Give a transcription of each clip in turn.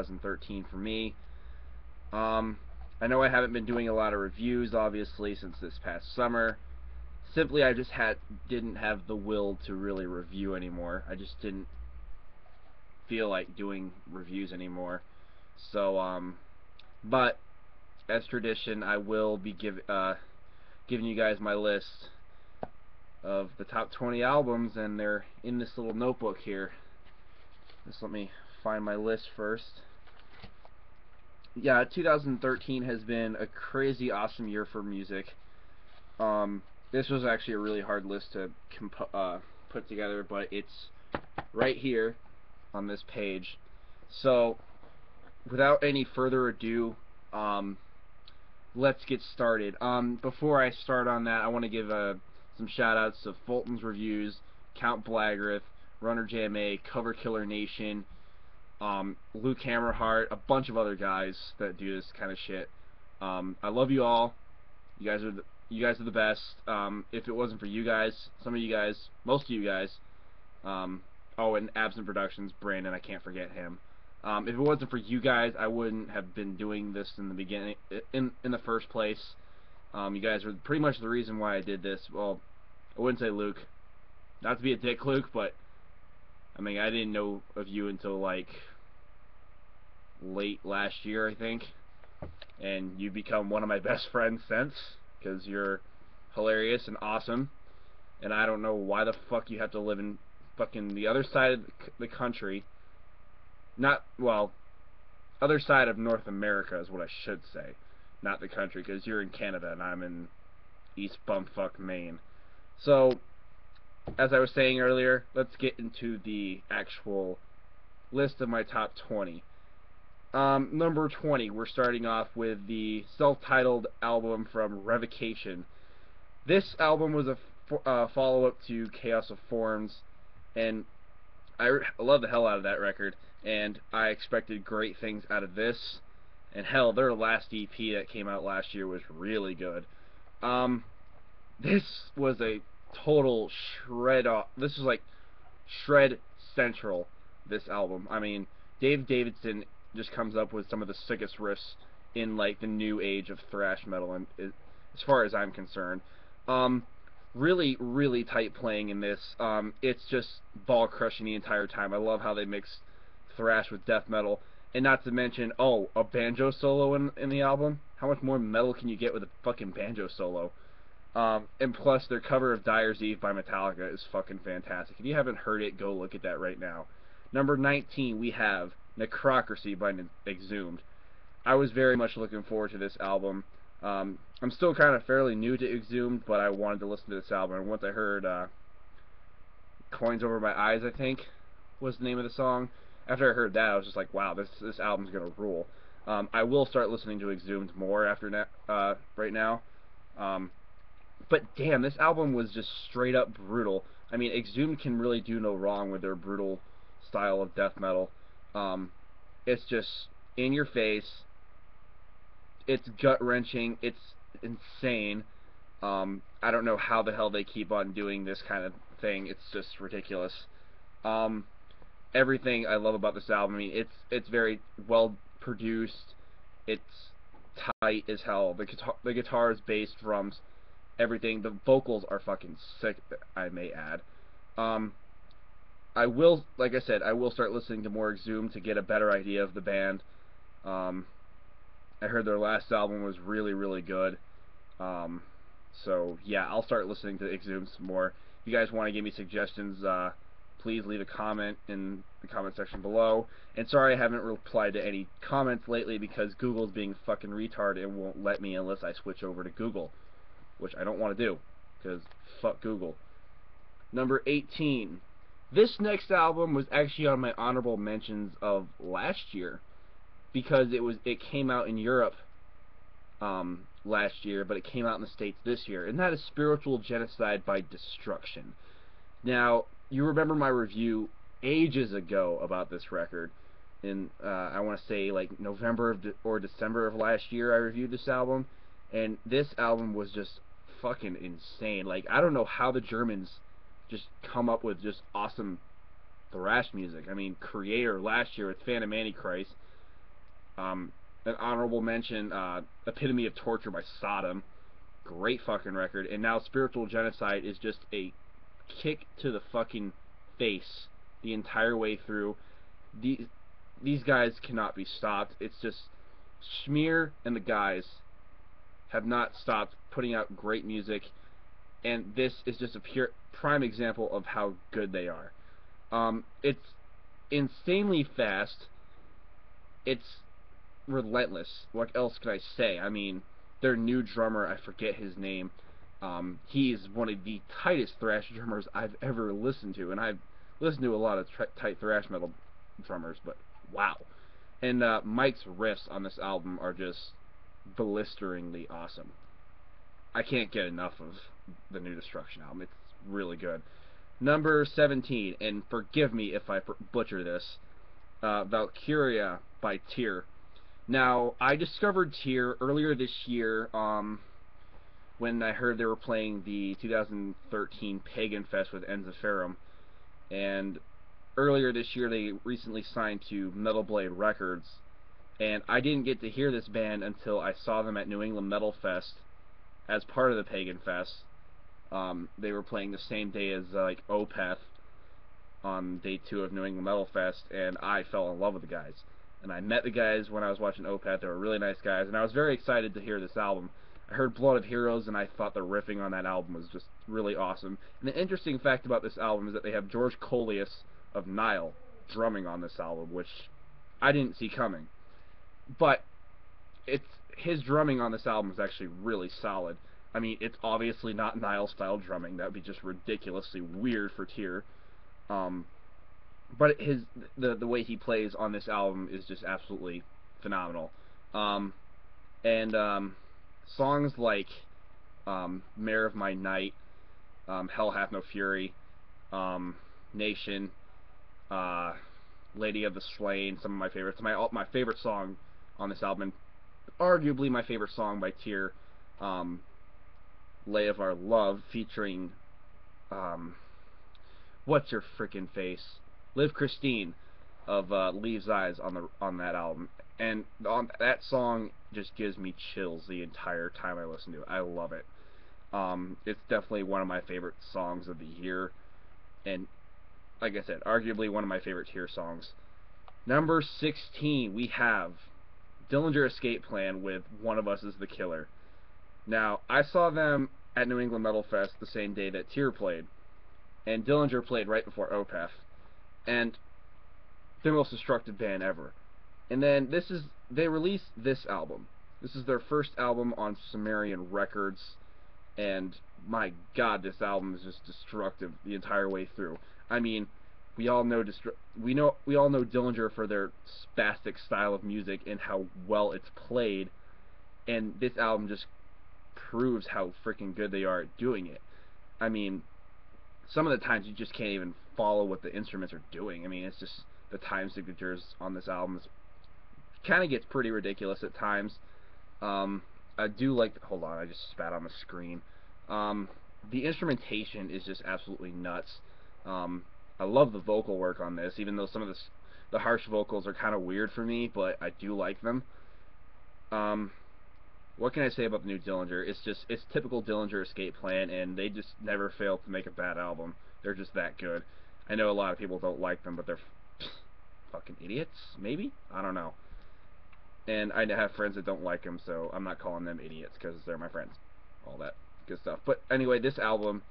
2013 for me. Um, I know I haven't been doing a lot of reviews, obviously, since this past summer. Simply, I just didn't have the will to really review anymore. I just didn't feel like doing reviews anymore. So, but as tradition, I will be giving you guys my list of the top 20 albums, and they're in this little notebook here. Just let me find my list first. Yeah, 2013 has been a crazy awesome year for music. This was actually a really hard list to put together, but it's right here on this page. So, without any further ado, let's get started. Before I start on that, I want to give some shout-outs to Fulton's Reviews, Count Blagrath, Runner JMA, Cover Killer Nation, Luke Hammerhart, a bunch of other guys that do this kind of shit. I love you all. You guys are the best. If it wasn't for you guys, some of you guys, most of you guys, oh, and Absent Productions, Brandon, I can't forget him. If it wasn't for you guys, I wouldn't have been doing this in the beginning, in the first place. You guys were pretty much the reason why I did this. Well, I wouldn't say Luke, not to be a dick, Luke, but I mean, I didn't know of you until like late last year, I think, and you've become one of my best friends since, because you're hilarious and awesome, and I don't know why the fuck you have to live in fucking the other side of the country. Not, well, other side of North America is what I should say, not the country, because you're in Canada and I'm in East Bumfuck, Maine. So, as I was saying earlier, let's get into the actual list of my top 20. Number 20, we're starting off with the self-titled album from Revocation. This album was a follow-up to Chaos of Forms, and I love the hell out of that record, and I expected great things out of this, and hell, their last EP that came out last year was really good. This was a total shred off. This is like shred central, this album. I mean, Dave Davidson just comes up with some of the sickest riffs in like the new age of thrash metal, and as far as I'm concerned. Really, really tight playing in this. It's just ball crushing the entire time. I love how they mix thrash with death metal, and not to mention, oh, a banjo solo in the album. How much more metal can you get with a fucking banjo solo? And plus, their cover of Dyer's Eve by Metallica is fucking fantastic. If you haven't heard it, go look at that right now. Number 19, we have Necrocracy by Exhumed. I was very much looking forward to this album. I'm still kind of fairly new to Exhumed, but I wanted to listen to this album, and once I heard Coins Over My Eyes, I think, was the name of the song. After I heard that, I was just like, wow, this album's gonna rule. I will start listening to Exhumed more after right now. But damn, this album was just straight up brutal. I mean, Exhumed can really do no wrong with their brutal style of death metal. It's just in your face. It's gut-wrenching. It's insane. I don't know how the hell they keep on doing this kind of thing. It's just ridiculous. Everything I love about this album. I mean, it's very well produced. It's tight as hell. The guitars, bass, drums, everything. The vocals are fucking sick, I may add. I will, like I said, I will start listening to more Exhumed to get a better idea of the band. I heard their last album was really, really good. So, yeah, I'll start listening to Exhumed some more. If you guys want to give me suggestions, please leave a comment in the comment section below. And sorry I haven't replied to any comments lately because Google's being fucking retarded and won't let me unless I switch over to Google, which I don't want to do, because fuck Google. Number 18. This next album was actually on my honorable mentions of last year, because it came out in Europe last year, but it came out in the States this year, and that is Spiritual Genocide by Destruction. Now, you remember my review ages ago about this record. In I want to say like November or December of last year, I reviewed this album, and this album was just fucking insane. Like, I don't know how the Germans just come up with just awesome thrash music. I mean, Creator last year with Phantom Antichrist, An honorable mention, Epitome of Torture by Sodom. Great fucking record. And now Spiritual Genocide is just a kick to the fucking face the entire way through. These guys cannot be stopped. It's just Schmear and the guys have not stopped putting out great music, and this is just a pure prime example of how good they are. It's insanely fast. It's relentless. What else can I say? I mean, their new drummer, I forget his name. He's one of the tightest thrash drummers I've ever listened to, and I've listened to a lot of tight thrash metal drummers, but wow. And Mike's riffs on this album are just blisteringly awesome. I can't get enough of the New Destruction album. It's really good. Number 17, and forgive me if I butcher this, Valkyria by Tyr. Now, I discovered Tyr earlier this year when I heard they were playing the 2013 Pagan Fest with Ensiferum, and earlier this year they recently signed to Metal Blade Records, and I didn't get to hear this band until I saw them at New England Metal Fest as part of the Pagan Fest. They were playing the same day as like Opeth on day 2 of New England Metal Fest, and I fell in love with the guys. And I met the guys when I was watching Opeth. They were really nice guys, and I was very excited to hear this album. I heard Blood of Heroes, and I thought the riffing on that album was just really awesome. And the interesting fact about this album is that they have George Colius of Nile drumming on this album, which I didn't see coming. But his drumming on this album is actually really solid. I mean, it's obviously not Nile-style drumming. That would be just ridiculously weird for Tyr. But the way he plays on this album is just absolutely phenomenal. Songs like Mare of My Night, Hell Hath No Fury, Nation, Lady of the Slain, some of my favorites. My favorite song on this album, and arguably my favorite song by Tyr, Lay of Our Love, featuring what's your frickin' face, Liv Christine of Leaves Eyes on that album, and that song just gives me chills the entire time I listen to it. I love it. It's definitely one of my favorite songs of the year, and like I said, arguably one of my favorite Tyr songs. Number 16, we have Dillinger Escape Plan with One of Us is the Killer. Now, I saw them at New England Metal Fest the same day that Tyr played, and Dillinger played right before Opeth, and they're the most destructive band ever. And then they released this album. This is their first album on Sumerian Records, and my god, this album is just destructive the entire way through. I mean, we all know Dillinger for their spastic style of music and how well it's played, and this album just proves how freaking good they are at doing it. I mean, some of the times you just can't even follow what the instruments are doing. I mean, it's just the time signatures on this album kind of gets pretty ridiculous at times. I do like hold on, I just spat on the screen. The instrumentation is just absolutely nuts. I love the vocal work on this, even though some of the harsh vocals are kind of weird for me, but I do like them. What can I say about the new Dillinger? It's typical Dillinger Escape Plan, and they just never fail to make a bad album. They're just that good. I know a lot of people don't like them, but they're fucking idiots, maybe? I don't know. And I have friends that don't like them, so I'm not calling them idiots, because they're my friends. All that good stuff. But anyway, this album,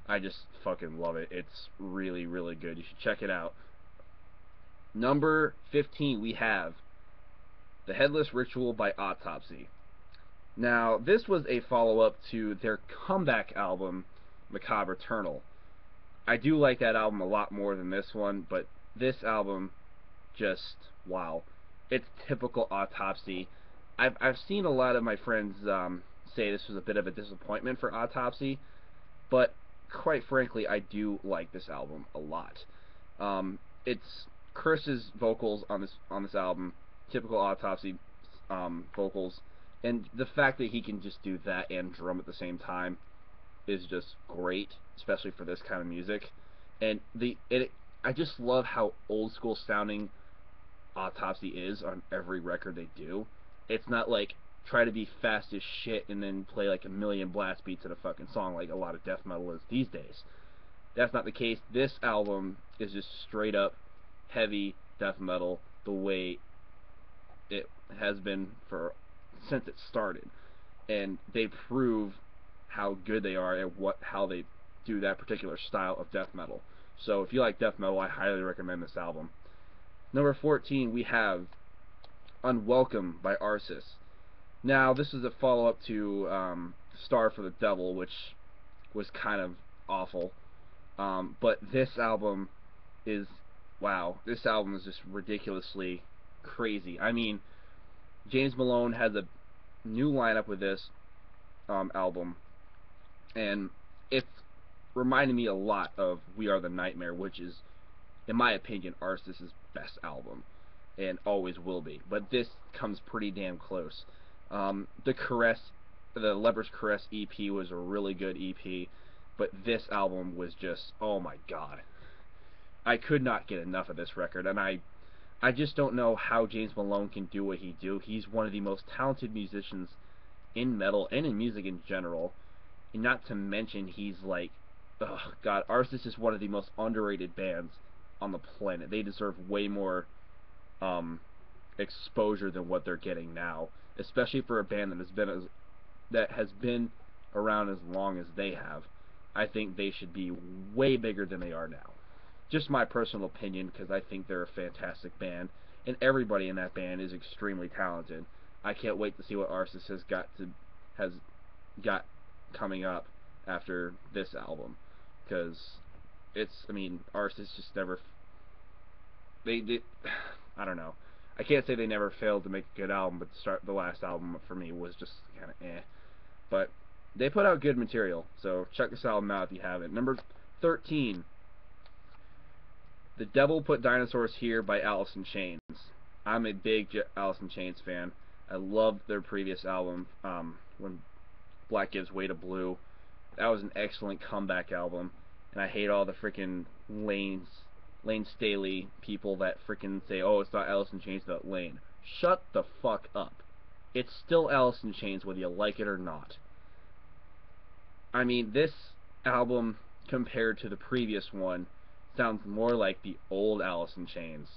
I just fucking love it. It's really, really good. You should check it out. Number 15, we have The Headless Ritual by Autopsy. Now, this was a follow-up to their comeback album, Macabre Eternal. I do like that album a lot more than this one, but this album, just, wow. It's typical Autopsy. I've seen a lot of my friends say this was a bit of a disappointment for Autopsy, but quite frankly, I do like this album a lot. It's Chris's vocals on this album, typical Autopsy vocals, and the fact that he can just do that and drum at the same time is just great, especially for this kind of music. And I just love how old school sounding Autopsy is on every record they do. It's not like try to be fast as shit and then play like a million blast beats in a fucking song like a lot of death metal is these days. That's not the case. This album is just straight up heavy death metal the way it has been for since it started, and they prove how good they are at how they do that particular style of death metal. So if you like death metal, I highly recommend this album. Number 14, we have Unwelcome by Arsis. Now, this is a follow-up to Star for the Devil, which was kind of awful. But this album is, wow, this album is just ridiculously crazy. I mean, James Malone has a new lineup with this album, and it's reminded me a lot of We Are the Nightmare, which is, in my opinion, Arsis' best album, and always will be. But this comes pretty damn close. The Leper's Caress EP was a really good EP, but this album was just, oh my god. I could not get enough of this record, and I just don't know how James Malone can do what he do. He's one of the most talented musicians in metal and in music in general, and not to mention he's like, ugh, God, Arsis is one of the most underrated bands on the planet. They deserve way more exposure than what they're getting now, especially for a band that has been around as long as they have. I think they should be way bigger than they are now. Just my personal opinion, because I think they're a fantastic band, and everybody in that band is extremely talented. I can't wait to see what Arsis has got coming up after this album, because Arsis just never, I don't know. I can't say they never failed to make a good album, but the last album for me was just kind of eh. But they put out good material, so check this album out if you haven't. Number 13, The Devil Put Dinosaurs Here by Alice in Chains. I'm a big Alice in Chains fan. I loved their previous album, When Black Gives Way to Blue. That was an excellent comeback album, and I hate all the freaking Lane Staley people that freaking say, oh, it's not Alice in Chains, it's Lane. Shut the fuck up. It's still Alice in Chains, whether you like it or not. I mean, this album, compared to the previous one, sounds more like the old Alice in Chains.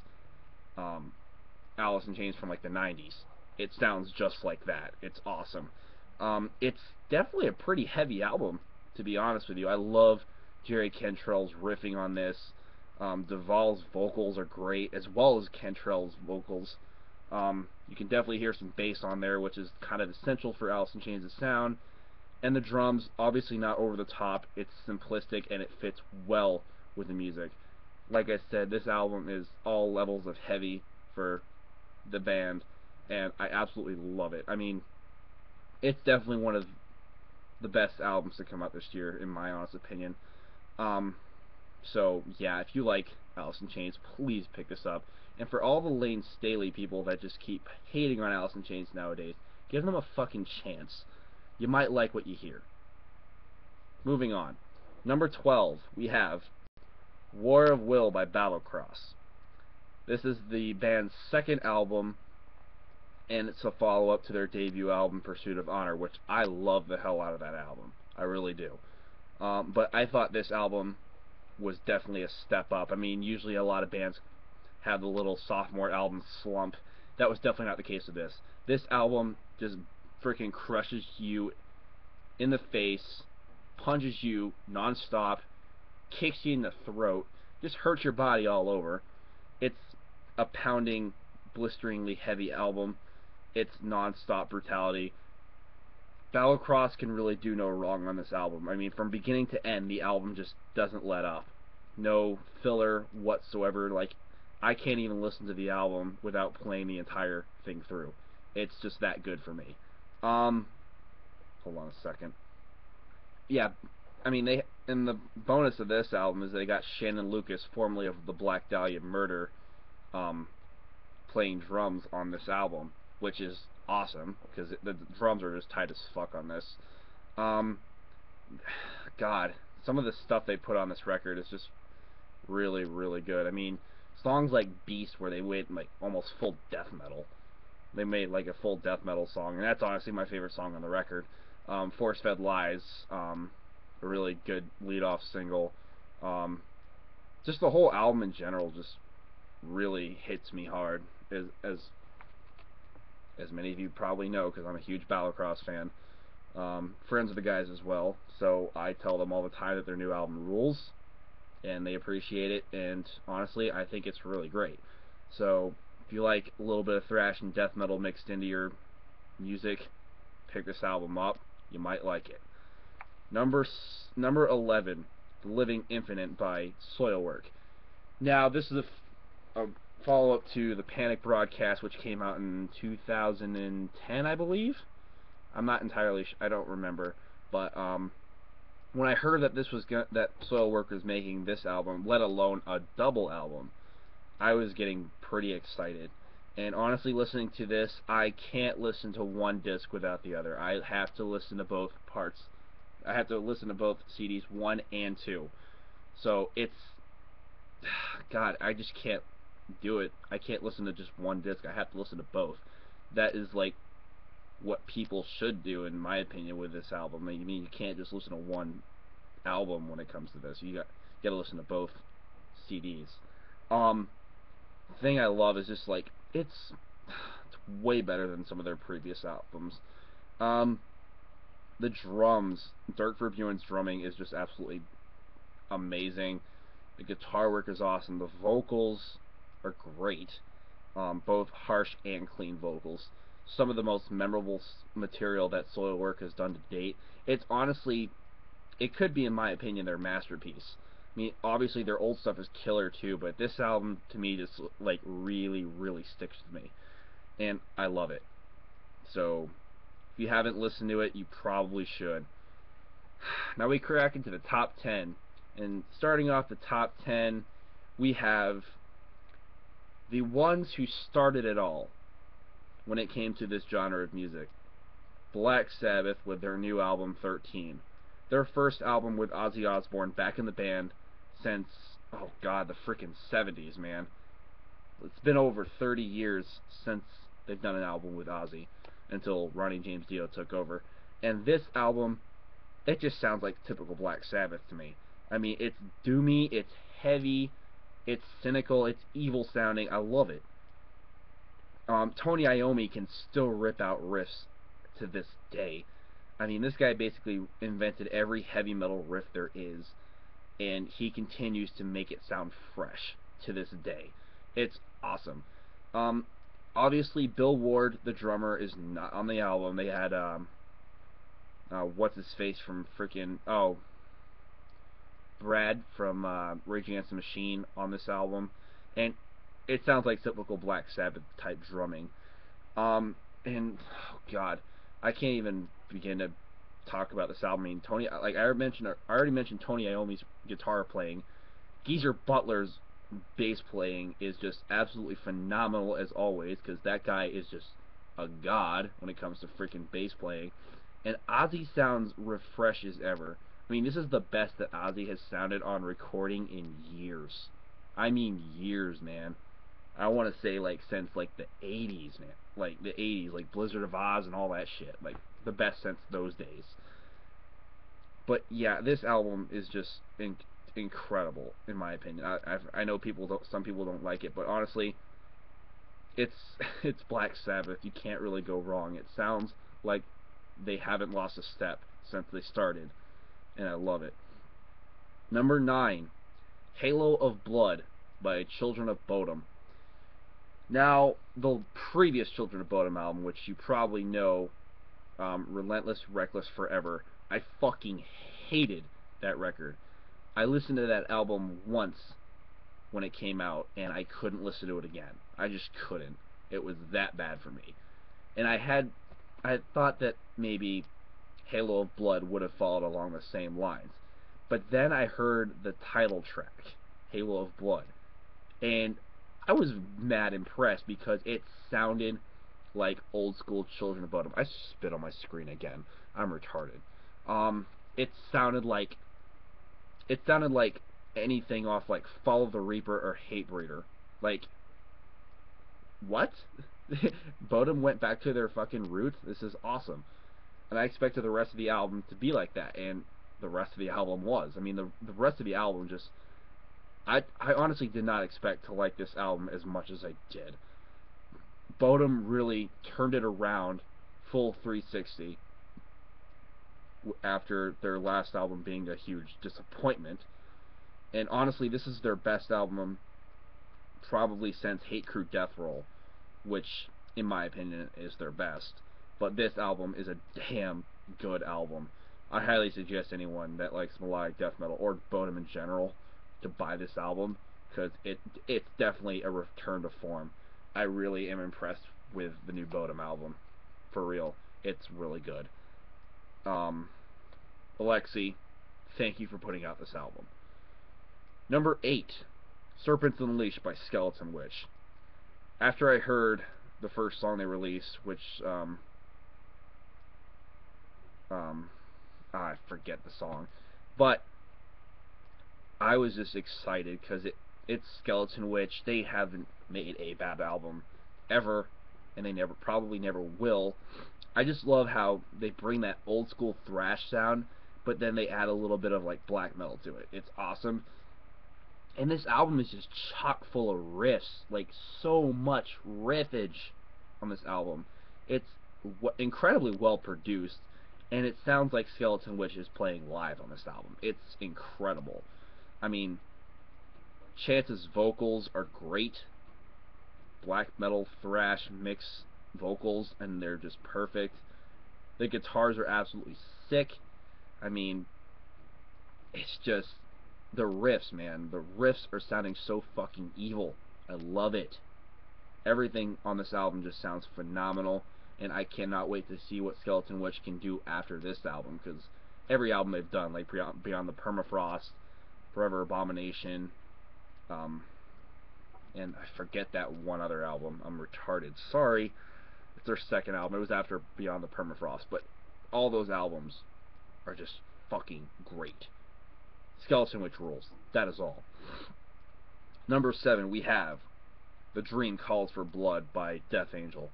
Alice in Chains from like the 90s. It sounds just like that. It's awesome. It's definitely a pretty heavy album, to be honest with you. I love Jerry Cantrell's riffing on this. Duvall's vocals are great, as well as Cantrell's vocals. You can definitely hear some bass on there, which is kind of essential for Alice in Chains' sound. And the drums, obviously not over the top. It's simplistic, and it fits well with the music. Like I said, this album is all levels of heavy for the band, and I absolutely love it. I mean, it's definitely one of the best albums to come out this year, in my honest opinion. So, yeah, if you like Alice in Chains, please pick this up. And for all the Lane Staley people that just keep hating on Alice in Chains nowadays, give them a fucking chance. You might like what you hear. Moving on. Number 12, we have War of Will by Battlecross. This is the band's second album, and it's a follow-up to their debut album, Pursuit of Honor, which I love the hell out of that album. I really do. But I thought this album was definitely a step up. I mean, usually a lot of bands have the little sophomore album slump. That was definitely not the case with this. This album just freaking crushes you in the face, punches you non-stop, kicks you in the throat, just hurts your body all over. It's a pounding, blisteringly heavy album. It's non-stop brutality. Battlecross can really do no wrong on this album. I mean, from beginning to end, the album just doesn't let up. No filler whatsoever. Like, I can't even listen to the album without playing the entire thing through. It's just that good for me. Hold on a second. Yeah, I mean, and the bonus of this album is they got Shannon Lucas, formerly of the Black Dahlia Murder, playing drums on this album, which is awesome, because the drums are just tight as fuck on this. God, some of the stuff they put on this record is just really, really good. I mean, Songs like Beast, where they went like almost full death metal. They made like a full death metal song, and that's honestly my favorite song on the record. Force Fed Lies, a really good lead-off single. Um, just the whole album in general just really hits me hard, as many of you probably know, because I'm a huge Battlecross fan. Friends of the guys as well, so I tell them all the time that their new album rules, and they appreciate it, and honestly, I think it's really great. So, if you like a little bit of thrash and death metal mixed into your music, pick this album up. You might like it. Number 11, The Living Infinite by Soilwork. Now, this is a follow-up to the Panic broadcast, which came out in 2010, I believe. I'm not entirely I don't remember, but when I heard that that Soilwork was making this album, let alone a double album, I was getting pretty excited. And honestly, listening to this, I can't listen to one disc without the other. I have to listen to both parts. I have to listen to both CDs 1 and 2. So it's, God, I just can't do it. I can't listen to just one disc. I have to listen to both. That is like what people should do, in my opinion, with this album. I mean, you can't just listen to one album when it comes to this. You got to listen to both CDs. The thing I love is just like it's way better than some of their previous albums. The drums, Dirk Verbeuren's drumming is just absolutely amazing. The guitar work is awesome. The vocals are great, both harsh and clean vocals. Some of the most memorable material that Soilwork has done to date. It's honestly, it could be, in my opinion, their masterpiece. I mean, obviously their old stuff is killer too, but this album to me just like really, really sticks with me, and I love it. So if you haven't listened to it, you probably should. Now we crack into the top 10, and starting off the top 10, we have the ones who started it all when it came to this genre of music. Black Sabbath with their new album 13. Their first album with Ozzy Osbourne back in the band since, oh god, the frickin' 70s, man. It's been over 30 years since they've done an album with Ozzy, until Ronnie James Dio took over. And this album, it just sounds like typical Black Sabbath to me. I mean, it's doomy, it's heavy, it's cynical, it's evil sounding. I love it. Tony Iommi can still rip out riffs to this day. I mean, this guy basically invented every heavy metal riff there is, and he continues to make it sound fresh to this day. It's awesome. Obviously, Bill Ward, the drummer, is not on the album. They had, what's his face from freaking, Brad from Rage Against the Machine on this album, and it sounds like typical Black Sabbath type drumming. And oh god, I can't even begin to talk about this album. I mean, I already mentioned Tony Iommi's guitar playing. Geezer Butler's bass playing is just absolutely phenomenal as always, because that guy is just a god when it comes to freaking bass playing. And Ozzy sounds refresh as ever. I mean, this is the best that Ozzy has sounded on recording in years. I mean years, man. I want to say like since like the 80s, man. Like the 80s, like Blizzard of Oz and all that shit. Like the best since those days. But yeah, this album is just incredible in my opinion. I know some people don't like it, but honestly, it's it's Black Sabbath. You can't really go wrong. It sounds like they haven't lost a step since they started, and I love it. Number 9, Halo of Blood by Children of Bodom. Now, the previous Children of Bodom album, which you probably know, Relentless, Reckless, Forever, I fucking hated that record. I listened to that album once when it came out, and I couldn't listen to it again. I just couldn't. It was that bad for me. And I had thought that maybe Halo of Blood would have followed along the same lines. But then I heard the title track, Halo of Blood, and I was mad impressed because it sounded like old school Children of Bodom. I spit on my screen again. I'm retarded. It sounded like anything off like Follow the Reaper or Hatebreeder. Like, what? Bodom went back to their fucking roots? This is awesome. And I expected the rest of the album to be like that, and the rest of the album was. I mean, the rest of the album just... I honestly did not expect to like this album as much as I did. Bodom really turned it around full 360 after their last album being a huge disappointment. And honestly, this is their best album probably since Hate Crew Death Roll, which, in my opinion, is their best. But this album is a damn good album. I highly suggest anyone that likes melodic death metal, or Bodom in general, to buy this album, because it's definitely a return to form. I really am impressed with the new Bodom album. For real. It's really good. Alexi, thank you for putting out this album. Number 8, Serpents Unleashed by Skeleton Witch. After I heard the first song they released, which, I forget the song, but I was just excited because it's Skeleton Witch. They haven't made a bad album ever, and they probably never will. I just love how they bring that old school thrash sound, but then they add a little bit of like black metal to it. It's awesome. And this album is just chock full of riffs, like so much riffage on this album. It's incredibly well produced, and it sounds like Skeleton Witch is playing live on this album. It's incredible. I mean, Chance's vocals are great. Black metal thrash mix vocals, and they're just perfect. The guitars are absolutely sick. I mean, it's just the riffs, man. The riffs are sounding so fucking evil. I love it. Everything on this album just sounds phenomenal, and I cannot wait to see what Skeleton Witch can do after this album, because every album they've done, like Beyond the Permafrost, Forever Abomination, and I forget that one other album. I'm retarded. Sorry. It's their second album. It was after Beyond the Permafrost, but all those albums are just fucking great. Skeleton Witch rules. That is all. Number 7, we have The Dream Calls for Blood by Death Angel.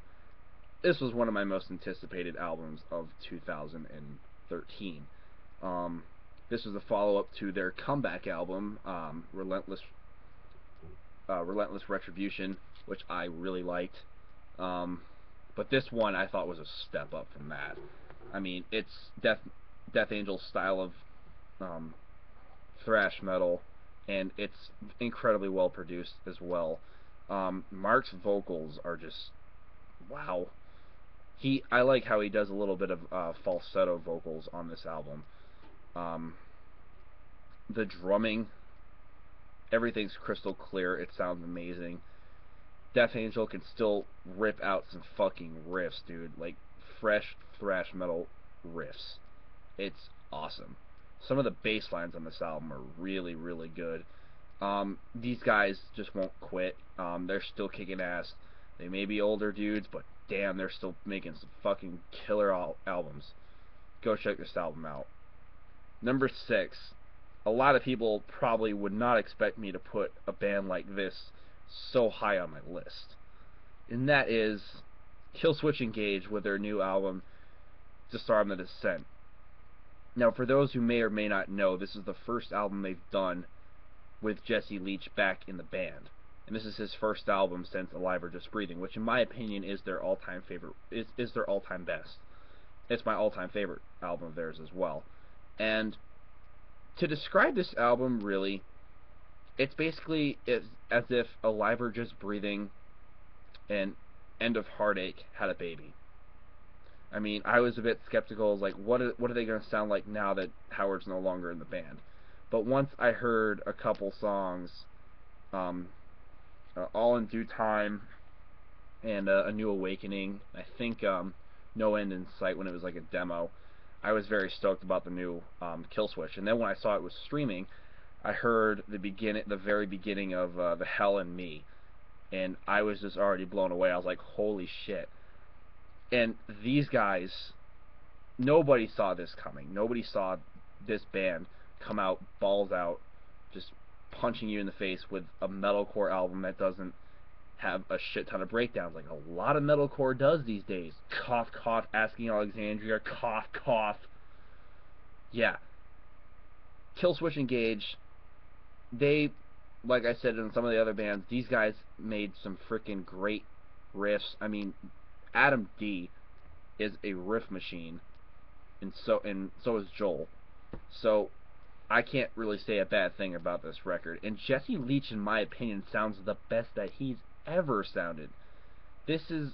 This was one of my most anticipated albums of 2013. This was a follow-up to their comeback album, Relentless Retribution, which I really liked. But this one I thought was a step up from that. I mean, it's Death Angel's style of thrash metal, and it's incredibly well produced as well. Mark's vocals are just wow. I like how he does a little bit of falsetto vocals on this album. The drumming, everything's crystal clear. It sounds amazing. Death Angel can still rip out some fucking riffs, dude. Like, fresh thrash metal riffs. It's awesome. Some of the bass lines on this album are really, really good. These guys just won't quit. They're still kicking ass. They may be older dudes, but damn, they're still making some fucking killer albums. Go check this album out. Number 6. A lot of people probably would not expect me to put a band like this so high on my list. And that is Killswitch Engage with their new album, Disarm the Descent. Now, for those who may or may not know, this is the first album they've done with Jesse Leach back in the band. And this is his first album since Alive or Just Breathing, which in my opinion is their all-time favorite, is their all-time best. It's my all-time favorite album of theirs as well. And to describe this album, really, it's basically as if Alive or Just Breathing and End of Heartache had a baby. I mean, I was a bit skeptical, like, what are they going to sound like now that Howard's no longer in the band? But once I heard a couple songs, All in Due Time and A New Awakening, I think No End in Sight, when it was like a demo, I was very stoked about the new Killswitch. And then when I saw it was streaming, I heard the very beginning of The Hell in Me, and I was just already blown away. I was like, holy shit. And these guys, nobody saw this coming. Nobody saw this band come out, balls out, just punching you in the face with a metalcore album that doesn't have a shit ton of breakdowns like a lot of metalcore does these days. Cough, cough, Asking Alexandria, cough, cough. Yeah. Killswitch Engage, they, like I said in some of the other bands, these guys made some freaking great riffs. I mean, Adam D is a riff machine, and so is Joel. So I can't really say a bad thing about this record. And Jesse Leach, in my opinion, sounds the best that he's ever sounded. This is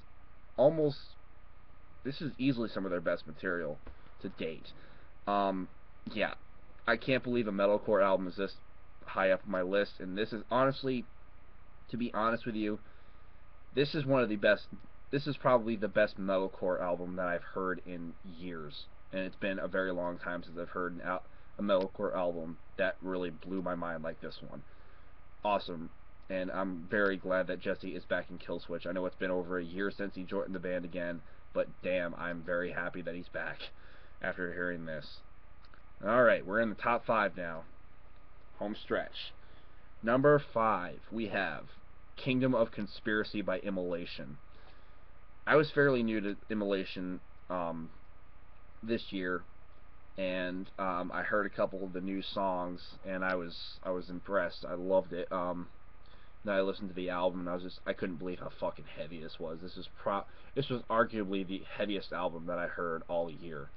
easily some of their best material to date. Yeah, I can't believe a metalcore album is this high up on my list, and this is honestly, to be honest with you, this is one of the best. This is probably the best metalcore album that I've heard in years, and it's been a very long time since I've heard a metalcore album that really blew my mind like this one. Awesome, and I'm very glad that Jesse is back in Killswitch. I know it's been over a year since he joined the band again, but damn, I'm very happy that he's back after hearing this. Alright, we're in the top 5 now. Home stretch. Number 5, we have Kingdom of Conspiracy by Immolation. I was fairly new to Immolation this year, and I heard a couple of the new songs, and I was impressed. I loved it. Then I listened to the album, and I couldn't believe how fucking heavy this was. This was arguably the heaviest album that I heard all year.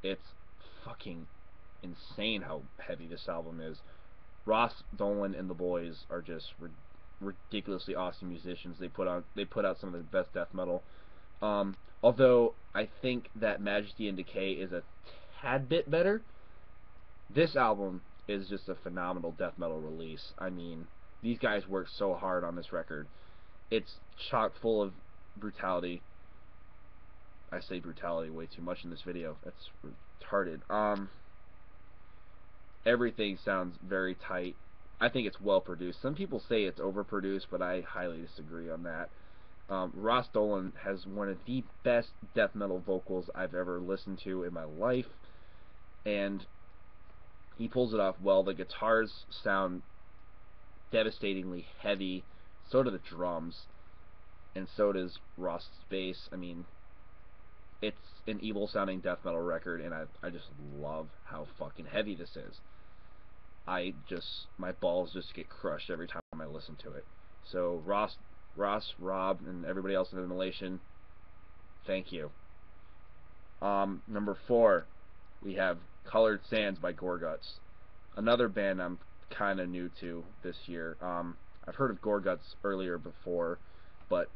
It's fucking insane how heavy this album is. Ross Dolan and the boys are just ridiculously awesome musicians. They put out some of the best death metal. Although I think that Majesty and Decay is a tad bit better, this album is just a phenomenal death metal release. I mean, these guys worked so hard on this record. It's chock full of brutality. I say brutality way too much in this video. That's retarded. Everything sounds very tight. I think it's well produced. Some people say it's overproduced, but I highly disagree on that. Ross Dolan has one of the best death metal vocals I've ever listened to in my life, and he pulls it off well. The guitars sound devastatingly heavy, so do the drums, and so does Ross's bass. I mean, it's an evil sounding death metal record, and I just love how fucking heavy this is. My balls just get crushed every time I listen to it. So Ross, Rob, and everybody else in Immolation, thank you. Number 4, we have Colored Sands by Gorguts. Another band I'm kind of new to this year. I've heard of Gorguts earlier before, but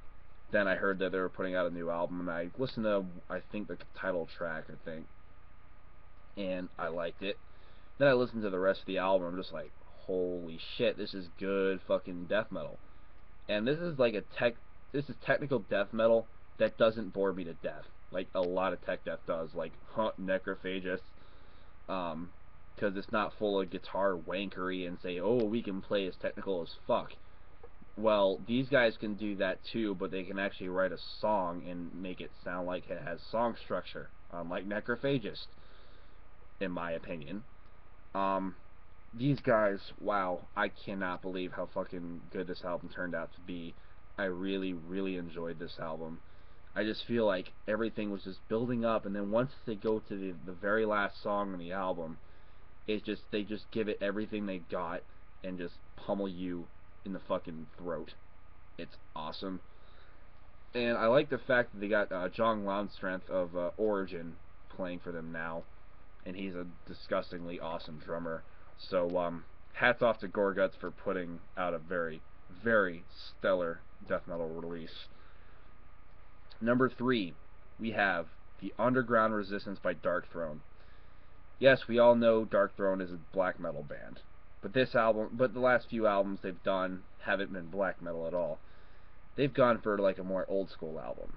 then I heard that they were putting out a new album, and I listened to, I think, the title track, and I liked it. Then I listened to the rest of the album, I'm just like, holy shit, this is good fucking death metal. And this is like this is technical death metal that doesn't bore me to death, like a lot of tech death does, like Necrophagist, because it's not full of guitar wankery and say, oh, we can play as technical as fuck. Well, these guys can do that too, but they can actually write a song and make it sound like it has song structure, unlike Necrophagist, in my opinion. These guys, wow, I cannot believe how fucking good this album turned out to be. I really, really enjoyed this album. I just feel like everything was just building up, and then once they go to the very last song on the album, they just give it everything they got and just pummel you in the fucking throat. It's awesome. And I like the fact that they got John Loudstrength of Origin playing for them now, and he's a disgustingly awesome drummer. So hats off to Gorguts for putting out a very, very stellar death metal release. Number 3, we have The Underground Resistance by Darkthrone. Yes, we all know Darkthrone is a black metal band, but the last few albums they've done haven't been black metal at all. They've gone for like a more old school album,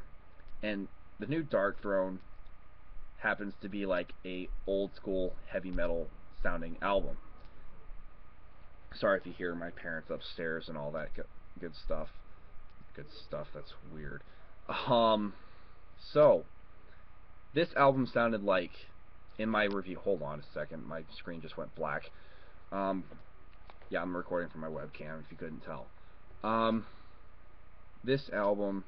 and the new Darkthrone happens to be like a old school heavy metal sounding album. Sorry if you hear my parents upstairs and all that good stuff. Good stuff, that's weird. So this album sounded like, in my review, hold on a second, my screen just went black. Yeah, I'm recording from my webcam, if you couldn't tell. Um, this album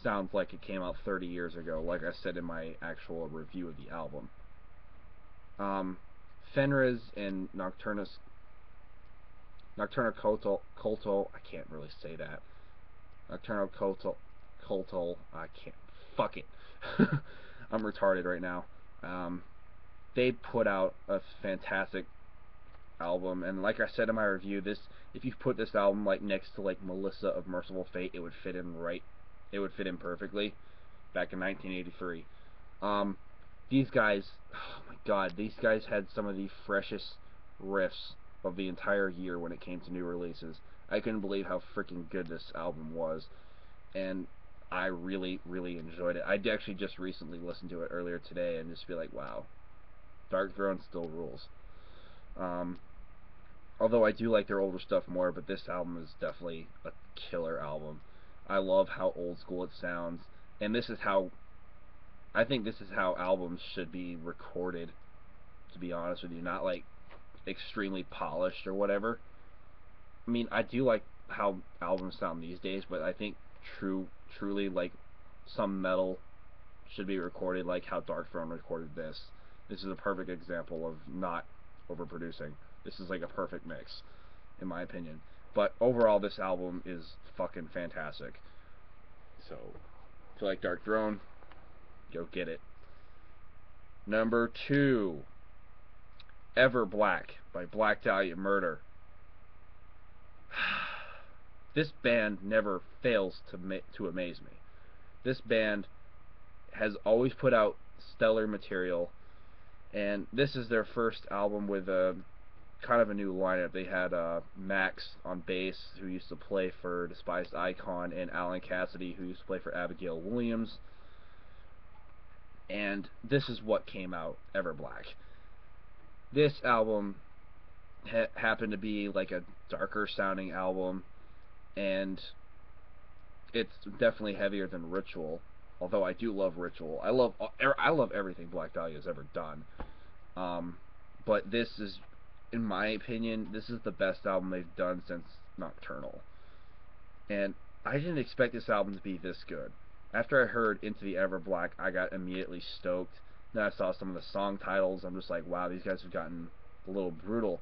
sounds like it came out 30 years ago, like I said in my actual review of the album. Fenriz and Nocturno Culto, I can't really say that. Nocturno Culto, I can't, fuck it. I'm retarded right now. They put out a fantastic album, and like I said in my review, this, if you put this album like next to like Melissa of Merciful Fate, it would fit in right. It would fit in perfectly. Back in 1983, these guys, oh my god, these guys had some of the freshest riffs of the entire year when it came to new releases. I couldn't believe how freaking good this album was, and I really, really enjoyed it. I actually just recently listened to it earlier today and just be like, wow, Dark Throne still rules. Um, Although I do like their older stuff more, but this album is definitely a killer album. I love how old school it sounds, and this is how, I think this is how albums should be recorded, to be honest with you, not like extremely polished or whatever. I mean, I do like how albums sound these days, but I think truly like some metal should be recorded like how Dark Throne recorded this. This is a perfect example of not overproducing. This is like a perfect mix, in my opinion. But overall, this album is fucking fantastic. So, if you like Dark Throne, go get it. Number 2, Everblack by Black Dahlia Murder. This band never fails to amaze me. This band has always put out stellar material, and this is their first album with a kind of a new lineup. They had Max on bass, who used to play for Despised Icon, and Alan Cassidy, who used to play for Abigail Williams. And this is what came out, Everblack. This album happened to be like a darker sounding album, and it's definitely heavier than Ritual. Although I do love Ritual, I love everything Black Dahlia has ever done. But this is, in my opinion, this is the best album they've done since Nocturnal. And I didn't expect this album to be this good. After I heard Into the Everblack, I got immediately stoked. Then I saw some of the song titles. I'm just like, wow, these guys have gotten a little brutal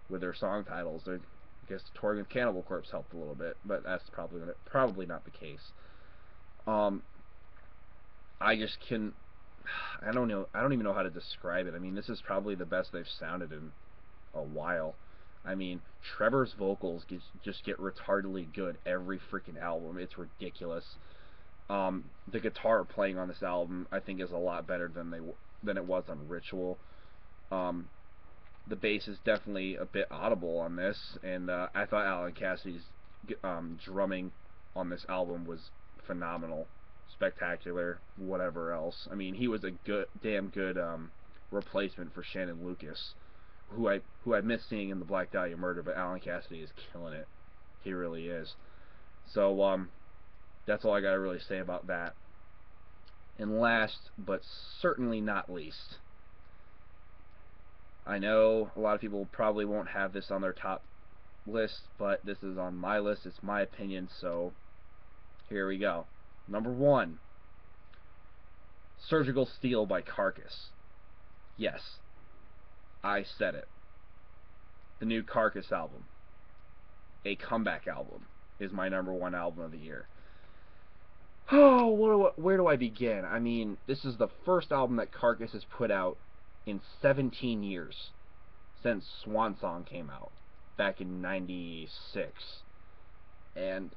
with their song titles. I guess touring with Cannibal Corpse helped a little bit, but that's probably not the case. I just can, I don't know. I don't even know how to describe it. I mean, this is probably the best they've sounded in a while. I mean, Trevor's vocals just get retardedly good every freaking album. It's ridiculous. The guitar playing on this album, I think, is a lot better than it was on Ritual. The bass is definitely a bit audible on this, and I thought Alan Cassidy's drumming on this album was phenomenal, spectacular, whatever else. I mean, he was a damn good replacement for Shannon Lucas, who I miss seeing in the Black Dahlia Murder, but Alan Cassidy is killing it. He really is. So that's all I gotta really say about that. And last, but certainly not least, I know a lot of people probably won't have this on their top list, but this is on my list. It's my opinion, so here we go. Number 1, Surgical Steel by Carcass. Yes, I said it. The new Carcass album, a comeback album, is my number 1 album of the year. Oh, where do I begin? I mean, this is the first album that Carcass has put out in 17 years, since Swan Song came out back in '96. And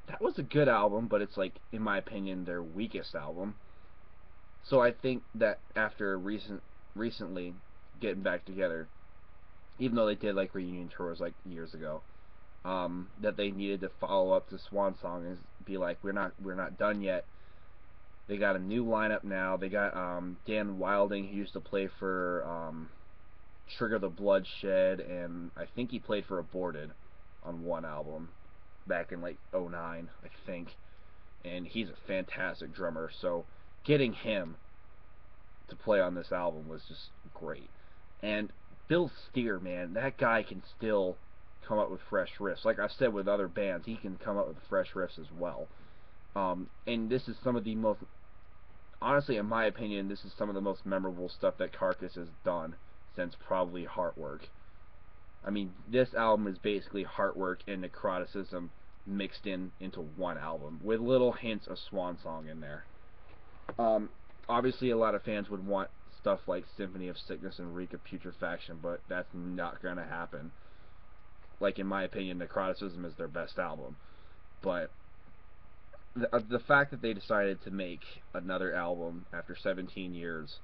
that was a good album, but it's like, in my opinion, their weakest album. So I think that after recently getting back together, even though they did like reunion tours like years ago, that they needed to follow up to Swan Song and be like, we're not done yet. They got a new lineup now. They got Dan Wilding, who used to play for Trigger the Bloodshed, and I think he played for Aborted on one album back in like '09, I think. And he's a fantastic drummer, so getting him to play on this album was just great. And Bill Steer, man, that guy can still come up with fresh riffs. Like I said with other bands, he can come up with fresh riffs as well. And this is some of the most, honestly, in my opinion, this is some of the most memorable stuff that Carcass has done since probably Heartwork. I mean, this album is basically Heartwork and Necroticism mixed into one album, with little hints of Swan Song in there. Obviously, a lot of fans would want stuff like Symphony of Sickness and Reek of Putrefaction, but that's not going to happen. Like, in my opinion, Necroticism is their best album. But the fact that they decided to make another album after 17 years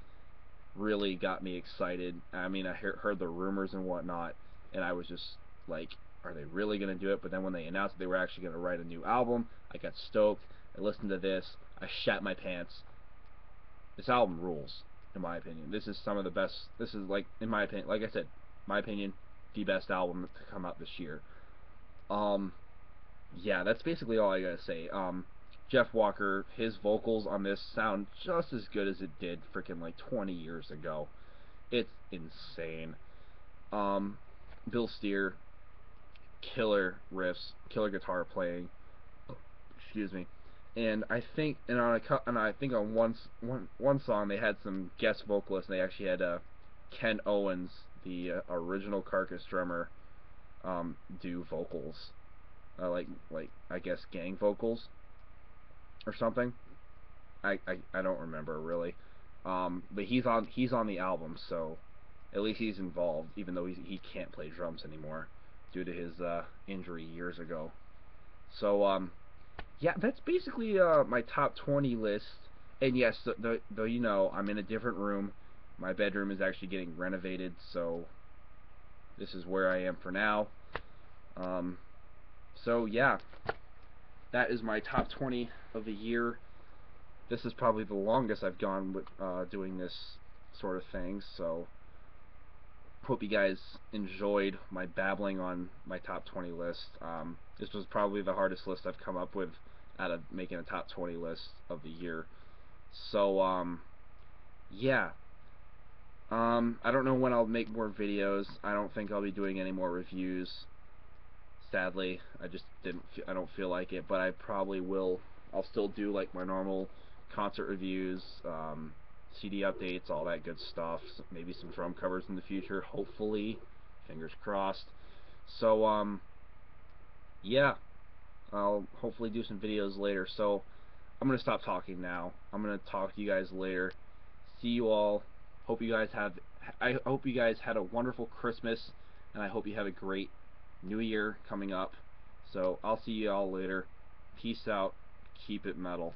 really got me excited. I mean, I heard the rumors and whatnot, and I was just like, are they really going to do it? But then when they announced they were actually going to write a new album, I got stoked. I listened to this. I shat my pants. This album rules, in my opinion. This is some of the best. This is, like, in my opinion, like I said, my opinion, the best album to come out this year. Yeah, that's basically all I gotta say. Jeff Walker, his vocals on this sound just as good as it did freaking like 20 years ago. It's insane. Bill Steer, killer riffs, killer guitar playing. Excuse me. And I think, on one song they had some guest vocalists. And they actually had Ken Owens, the original Carcass drummer, do vocals, like I guess gang vocals or something. I don't remember really. But he's on the album, so at least he's involved, even though he can't play drums anymore due to his injury years ago. So yeah, that's basically my top 20 list. And yes, though you know, I'm in a different room. My bedroom is actually getting renovated, so this is where I am for now. So yeah, that is my top 20 of the year. This is probably the longest I've gone with doing this sort of thing, so hope you guys enjoyed my babbling on my top 20 list. This was probably the hardest list I've come up with out of making a top 20 list of the year. So yeah. I don't know when I'll make more videos. I don't think I'll be doing any more reviews. Sadly, I just I don't feel like it, but I probably will. I'll still do like my normal concert reviews, CD updates, all that good stuff. Maybe some drum covers in the future, hopefully. Fingers crossed. So yeah, I'll hopefully do some videos later. So I'm gonna stop talking now. I'm gonna talk to you guys later. See you all. I hope you guys had a wonderful Christmas, and I hope you have a great New Year coming up. So I'll see you all later. Peace out. Keep it metal.